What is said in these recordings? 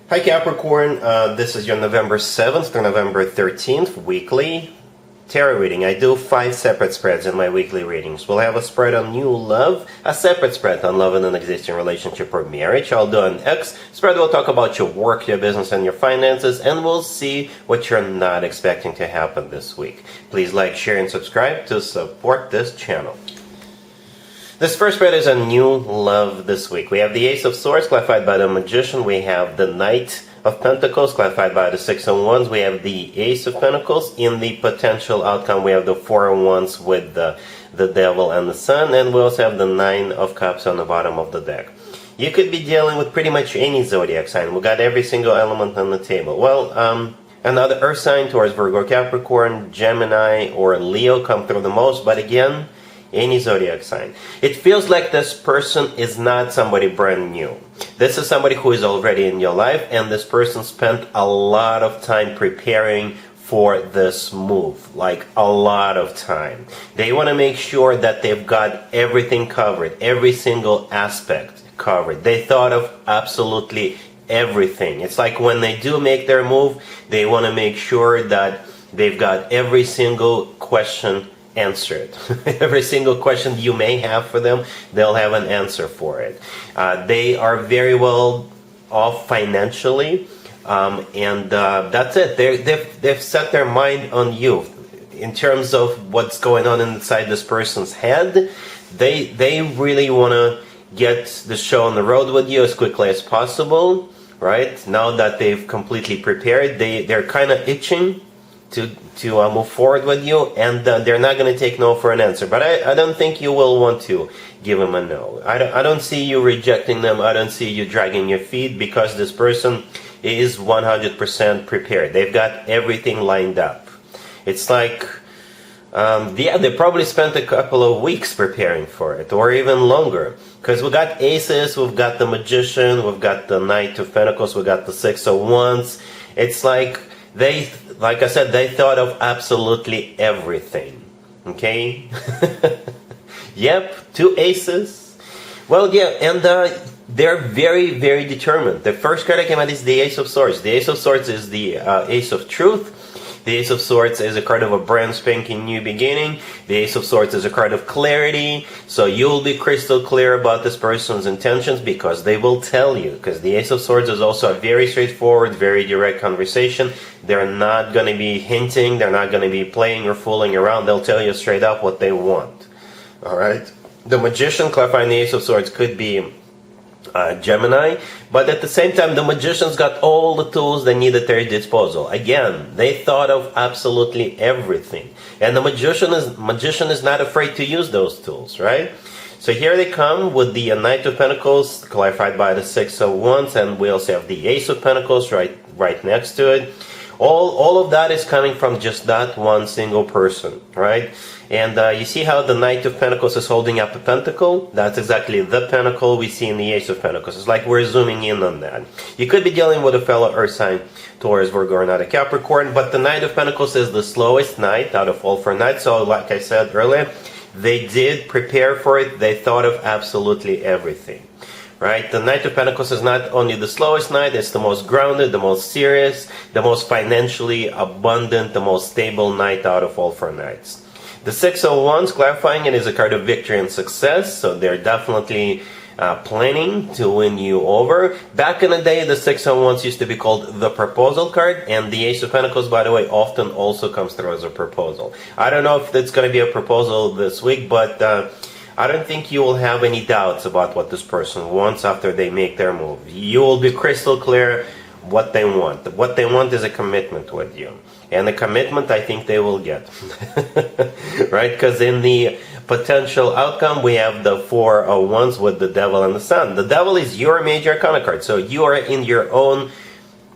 Hi Capricorn, this is your November 7th to November 13th weekly tarot reading. I do 5 separate spreads in my weekly readings. We'll have a spread on new love, a separate spread on love in an existing relationship or marriage. I'll do an X spread. We'll talk about your work, your business, and your finances, and we'll see what you're not expecting to happen this week. Please like, share, and subscribe to support this channel. This first spread is a new love this week. We have the Ace of Swords, clarified by the Magician. We have the Knight of Pentacles, clarified by the Six of Wands. We have the Ace of Pentacles. In the potential outcome, we have the Four of Wands with the Devil and the Sun. And we also have the Nine of Cups on the bottom of the deck. You could be dealing with pretty much any zodiac sign. We got every single element on the table. Well, another Earth sign, Taurus, Virgo, Capricorn, Gemini, or Leo come through the most. But again, any zodiac sign. It feels like this person is not somebody brand new. This is somebody who is already in your life, and this person spent a lot of time preparing for this move, like a lot of time. They want to make sure that they've got everything covered, every single aspect covered. They thought of absolutely everything. It's like when they do make their move, they want to make sure that they've got every single question answered. Every single question you may have for them, they'll have an answer for it. They are very well off financially, and that's it. They've set their mind on you. In terms of what's going on inside this person's head, they really want to get the show on the road with you as quickly as possible, right? Now that they've completely prepared, they're kind of itching to move forward with you, and they're not going to take no for an answer. But I don't think you will want to give them a no. I don't see you rejecting them. I don't see you dragging your feet, because this person is 100% prepared. They've got everything lined up. It's like, yeah, they probably spent a couple of weeks preparing for it, or even longer. Because we got aces, we've got the Magician, we've got the Knight of Pentacles, we've got the Six of Wands. It's like like I said, they thought of absolutely everything. Okay? Yep, 2 aces. Well, yeah, and they're very, very determined. The first card I came out is the Ace of Swords. The Ace of Swords is the Ace of Truth. The Ace of Swords is a card of a brand spanking new beginning. The Ace of Swords is a card of clarity. So you'll be crystal clear about this person's intentions, because they will tell you. Because the Ace of Swords is also a very straightforward, very direct conversation. They're not going to be hinting. They're not going to be playing or fooling around. They'll tell you straight up what they want. Alright? The Magician, clarifying the Ace of Swords, could be Gemini, but at the same time, the Magician's got all the tools they need at their disposal. Again, they thought of absolutely everything, and the Magician is not afraid to use those tools, right? So here they come with the Knight of Pentacles, clarified by the Six of Wands, and we also have the Ace of Pentacles right next to it. All of that is coming from just that one single person, right? And you see how the Knight of Pentacles is holding up a pentacle? That's exactly the pentacle we see in the Ace of Pentacles. It's like we're zooming in on that. You could be dealing with a fellow Earth sign, Taurus, Virgo, or not a Capricorn, but the Knight of Pentacles is the slowest knight out of all 4 knights. So like I said earlier, they did prepare for it. They thought of absolutely everything. Right? The Knight of Pentacles is not only the slowest knight, it's the most grounded, the most serious, the most financially abundant, the most stable knight out of all 4 knights. The Six of Wands, clarifying it, is a card of victory and success, so they're definitely planning to win you over. Back in the day, the Six of Wands used to be called the proposal card, and the Ace of Pentacles, by the way, often also comes through as a proposal. I don't know if it's going to be a proposal this week, but I don't think you will have any doubts about what this person wants after they make their move. You will be crystal clear what they want. What they want is a commitment with you. And the commitment, I think they will get. Right? Because in the potential outcome, we have the Four of Wands with the Devil and the Sun. The Devil is your major arcana card. So you are in your own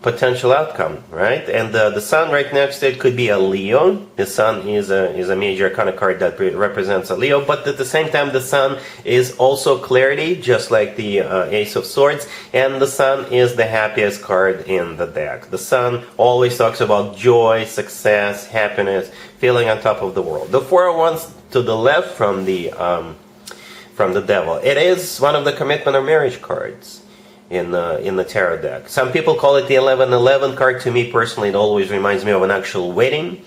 potential outcome, right? And the Sun right next to it could be a Leo. The Sun is a major arcana card that represents a Leo, but at the same time, the Sun is also clarity, just like the Ace of Swords, and the Sun is the happiest card in the deck. The Sun always talks about joy, success, happiness, feeling on top of the world. The Four of Wands to the left from the Devil. It is one of the commitment or marriage cards. in the tarot deck. Some people call it the 1111 card. To me personally, it always reminds me of an actual wedding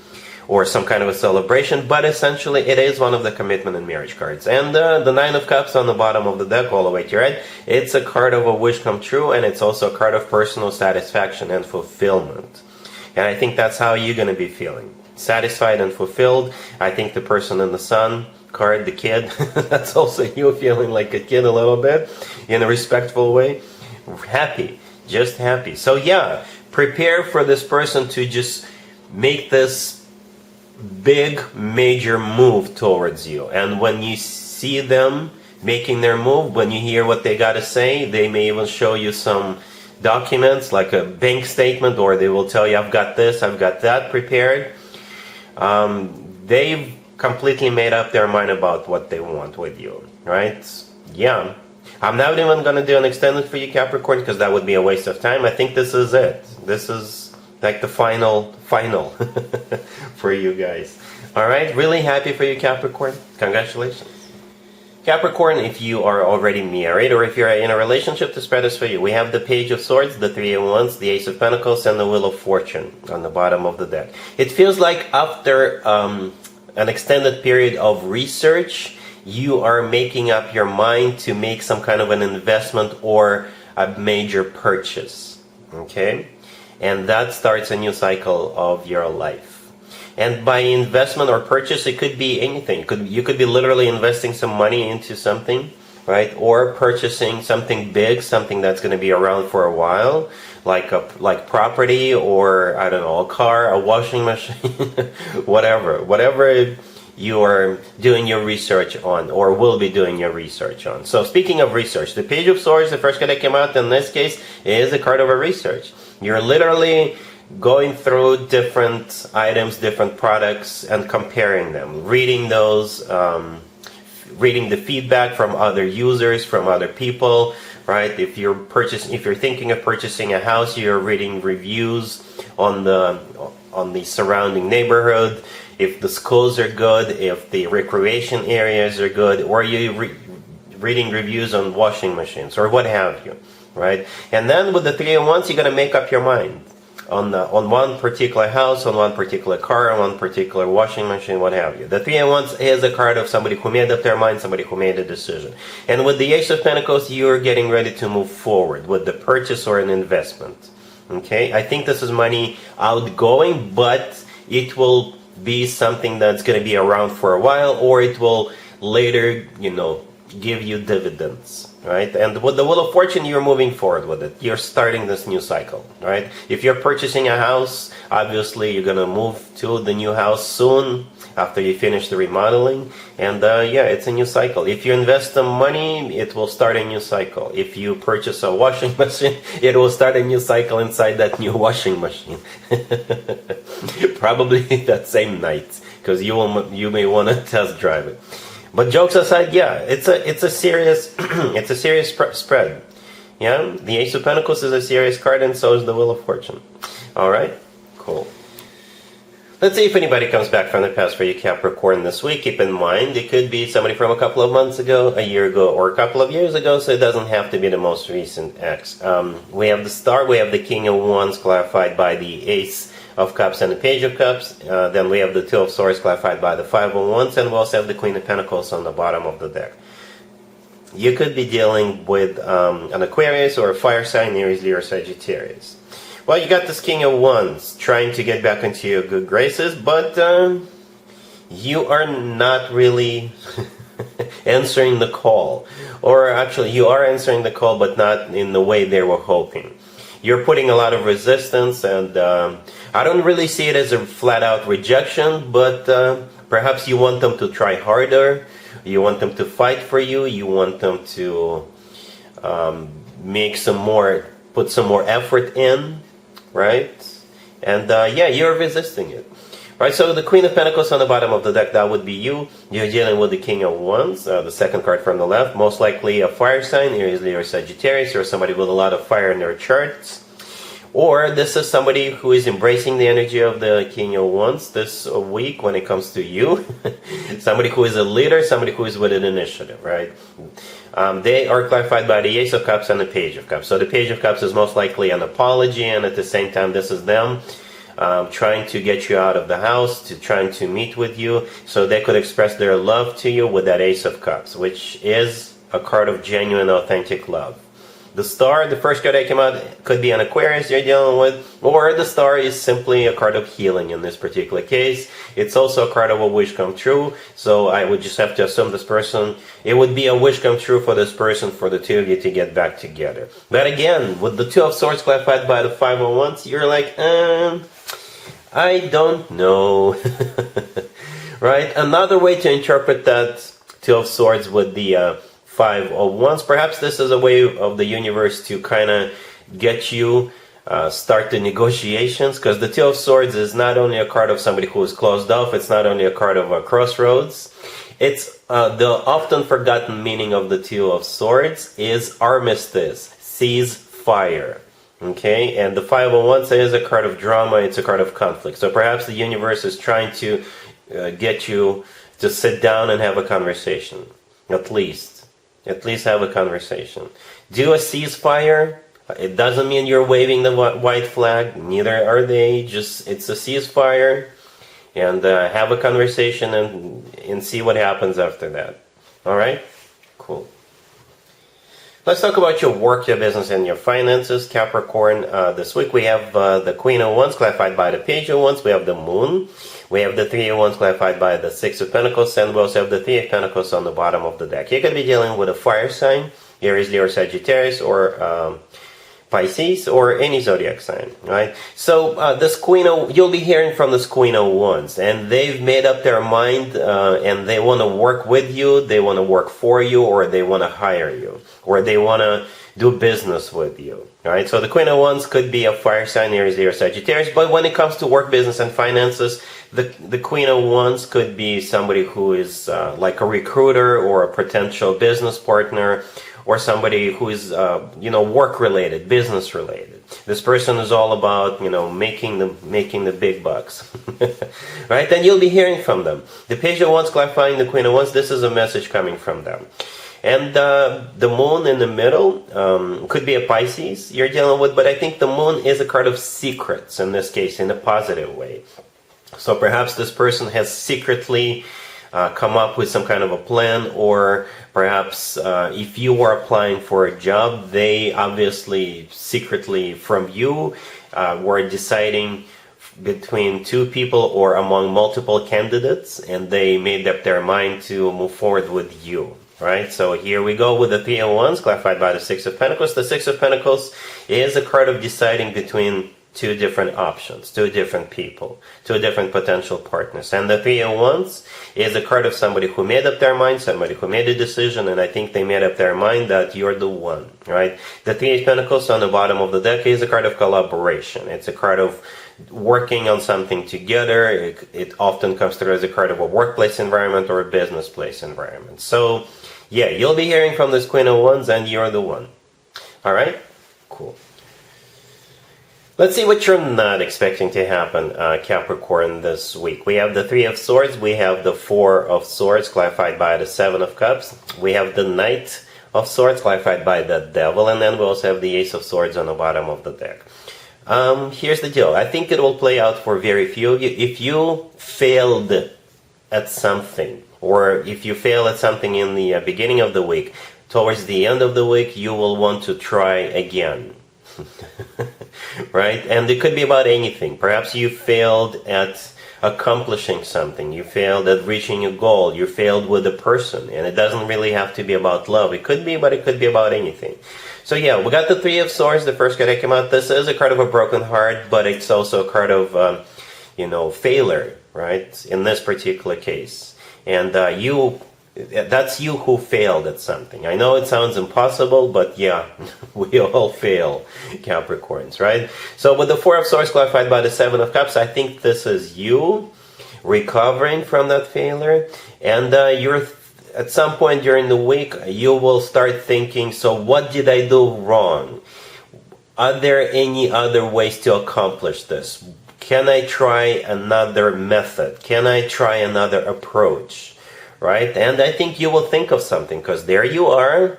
or some kind of a celebration, but essentially it is one of the commitment and marriage cards. And the Nine of Cups on the bottom of the deck all the way to your right, it's a card of a wish come true, and it's also a card of personal satisfaction and fulfillment. And I think that's how you're going to be feeling. Satisfied and fulfilled. I think the person in the sun card, the kid, that's also you feeling like a kid a little bit in a respectful way. Happy, just happy. So yeah, prepare for this person to just make this big major move towards you, and when you see them making their move, when you hear what they got to say, they may even show you some documents like a bank statement, or they will tell you, I've got this, I've got that prepared. They've completely made up their mind about what they want with you, right? Yeah, I'm not even going to do an extended for you, Capricorn, because that would be a waste of time. I think this is it. This is like the final for you guys. All right, really happy for you, Capricorn. Congratulations. Capricorn, if you are already married or if you're in a relationship, the spread is for you. We have the Page of Swords, the Three of Wands, the Ace of Pentacles, and the Wheel of Fortune on the bottom of the deck. It feels like after an extended period of research, you are making up your mind to make some kind of an investment or a major purchase. Okay? And that starts a new cycle of your life. And by investment or purchase, it could be anything. You could be literally investing some money into something, right? Or purchasing something big, something that's going to be around for a while, like property, or I don't know, a car, a washing machine, whatever you are doing your research on, or will be doing your research on. So speaking of research, the Page of Swords, the first card that came out in this case, is a card of a research. You're literally going through different items, different products, and comparing them, reading those, reading the feedback from other users, from other people, right? If you're thinking of purchasing a house, you're reading reviews on the surrounding neighborhood. If the schools are good, if the recreation areas are good, or you're reading reviews on washing machines, or what have you, right? And then with the Three of Wands, you're going to make up your mind on one particular house, on one particular car, on one particular washing machine, what have you. The Three of Wands is a card of somebody who made up their mind, somebody who made a decision. And with the Ace of Pentacles, you're getting ready to move forward with the purchase or an investment. Okay? I think this is money outgoing, but it will be something that's going to be around for a while, or it will later, give you dividends. Right? And with the Wheel of Fortune, you're moving forward with it. You're starting this new cycle, right? If you're purchasing a house, obviously you're going to move to the new house soon after you finish the remodeling. And yeah, it's a new cycle. If you invest some money, it will start a new cycle. If you purchase a washing machine, it will start a new cycle inside that new washing machine. Probably that same night, because you may want to test drive it. But jokes aside, yeah, it's a serious it's a serious spread. Yeah, the Ace of Pentacles is a serious card, and so is the Wheel of Fortune. All right, cool. Let's see if anybody comes back from the past for you, Capricorn, this week. Keep in mind, it could be somebody from a couple of months ago, a year ago, or a couple of years ago, so it doesn't have to be the most recent ex. We have the Star, we have the King of Wands clarified by the Ace of Cups and the Page of Cups. Then we have the Two of Swords clarified by the Five of Wands, and we also have the Queen of Pentacles on the bottom of the deck. You could be dealing with an Aquarius or a fire sign, Aries, Leo, or Sagittarius. Well, you got this King of Wands trying to get back into your good graces, but you are not really answering the call. Or actually, you are answering the call, but not in the way they were hoping. You're putting a lot of resistance, and I don't really see it as a flat-out rejection, but perhaps you want them to try harder, you want them to fight for you, you want them to put some more effort in, right? And yeah, you're resisting it. Right, so the Queen of Pentacles on the bottom of the deck, that would be you. You're dealing with the King of Wands, the second card from the left. Most likely a fire sign, Aries, Leo, or Sagittarius, or somebody with a lot of fire in their charts. Or this is somebody who is embracing the energy of the King of Wands this week when it comes to you. Somebody who is a leader, somebody who is with an initiative, right? They are clarified by the Ace of Cups and the Page of Cups. So the Page of Cups is most likely an apology, and at the same time this is them trying to get you out of the house, trying to meet with you, so they could express their love to you with that Ace of Cups, which is a card of genuine, authentic love. The Star, the first card that came out, could be an Aquarius you're dealing with, or the Star is simply a card of healing in this particular case. It's also a card of a wish come true, so I would just have to assume this person, it would be a wish come true for this person, for the two of you to get back together. But again, with the Two of Swords clarified by the Five of Wands, you're like, I don't know. Right? Another way to interpret that Two of Swords with the Five of Wands, perhaps this is a way of the universe to kind of get you start the negotiations, because the Two of Swords is not only a card of somebody who is closed off, it's not only a card of a crossroads, it's the often forgotten meaning of the Two of Swords is armistice, cease fire. Okay, and the Five of Wands is a card of drama, it's a card of conflict. So perhaps the universe is trying to get you to sit down and have a conversation, at least have a conversation. Do a ceasefire. It doesn't mean you're waving the white flag, neither are they. Just, it's a ceasefire, and have a conversation and see what happens after that. Alright? Cool. Let's talk about your work, your business, and your finances, Capricorn. This week we have the Queen of Wands clarified by the Page of Wands. We have the Moon. We have the Three of Wands clarified by the Six of Pentacles. And we also have the Three of Pentacles on the bottom of the deck. You're going to be dealing with a fire sign, Aries, Leo, Sagittarius, or Pisces, or any zodiac sign, right? So this you'll be hearing from this Queen of Wands, and they've made up their mind, and they want to work with you, they want to work for you, or they want to hire you, or they want to do business with you, right? So the Queen of Wands could be a fire sign, Aries, Leo, Sagittarius, but when it comes to work, business, and finances, the Queen of Wands could be somebody who is like a recruiter or a potential business partner, or somebody who is, work-related, business-related. This person is all about, making the big bucks, right? And you'll be hearing from them. The Page of Wands clarifying the Queen of Wands, this is a message coming from them. And the Moon in the middle could be a Pisces you're dealing with, but I think the Moon is a card of secrets, in this case, in a positive way. So perhaps this person has secretly come up with some kind of a plan, or perhaps if you were applying for a job, they obviously secretly from you were deciding between two people or among multiple candidates, and they made up their mind to move forward with you, right? So here we go with the Three of Wands clarified by the Six of Pentacles. The Six of Pentacles is a card of deciding between two different options, two different people, two different potential partners. And the Three of Wands is a card of somebody who made up their mind, somebody who made a decision, and I think they made up their mind that you're the one, right? The Three of Pentacles on the bottom of the deck is a card of collaboration. It's a card of working on something together. It often comes through as a card of a workplace environment or a business place environment. So, yeah, you'll be hearing from this Queen of Wands, and you're the one. Alright? Cool. Let's see what you're not expecting to happen, Capricorn, this week. We have the Three of Swords, we have the Four of Swords, clarified by the Seven of Cups. We have the Knight of Swords, clarified by the Devil, and then we also have the Ace of Swords on the bottom of the deck. Here's the deal. I think it will play out for very few of you. If you failed at something, or if you fail at something in the beginning of the week, towards the end of the week, you will want to try again. Right? And it could be about anything. Perhaps you failed at accomplishing something. You failed at reaching a goal. You failed with a person. And it doesn't really have to be about love. It could be, but it could be about anything. So yeah, we got the Three of Swords, the first card that came out. This is a card of a broken heart, but it's also a card of, failure, right? In this particular case. And that's you who failed at something. I know it sounds impossible, but yeah, we all fail, Capricorns, right? So with the Four of Swords clarified by the Seven of Cups, I think this is you recovering from that failure. And you're at some point during the week, you will start thinking, so what did I do wrong? Are there any other ways to accomplish this? Can I try another method? Can I try another approach? Right? And I think you will think of something, because there you are.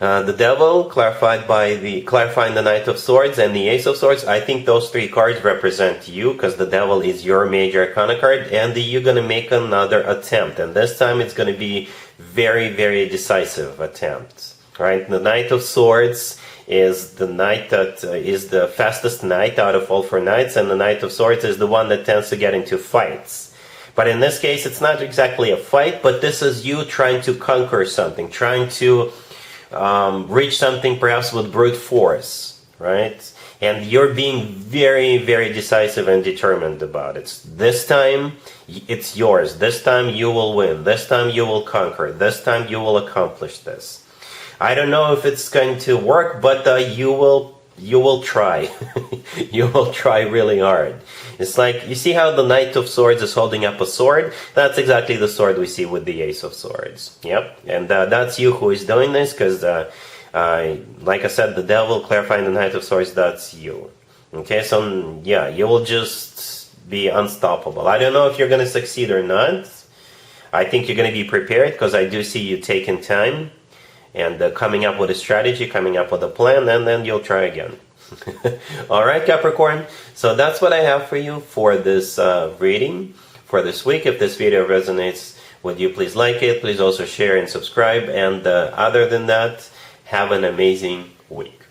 The Devil, clarifying the Knight of Swords and the Ace of Swords. I think those three cards represent you, because the Devil is your major arcana card, and you're going to make another attempt. And this time it's going to be very, very decisive attempt. Right? The Knight of Swords is the knight that is the fastest knight out of all four knights, and the Knight of Swords is the one that tends to get into fights. But in this case, it's not exactly a fight, but this is you trying to conquer something, trying to reach something perhaps with brute force, right? And you're being very, very decisive and determined about it. This time, it's yours. This time you will win. This time you will conquer. This time you will accomplish this. I don't know if it's going to work, but you will try. You will try really hard. It's like, you see how the Knight of Swords is holding up a sword? That's exactly the sword we see with the Ace of Swords. Yep, and that's you who is doing this, because like I said, the Devil, clarifying the Knight of Swords, that's you. Okay, so yeah, you will just be unstoppable. I don't know if you're going to succeed or not. I think you're going to be prepared, because I do see you taking time and coming up with a strategy, coming up with a plan, and then you'll try again. Alright, Capricorn, so that's what I have for you for this reading for this week. If this video resonates with you, please like it, please also share and subscribe, and other than that, have an amazing week.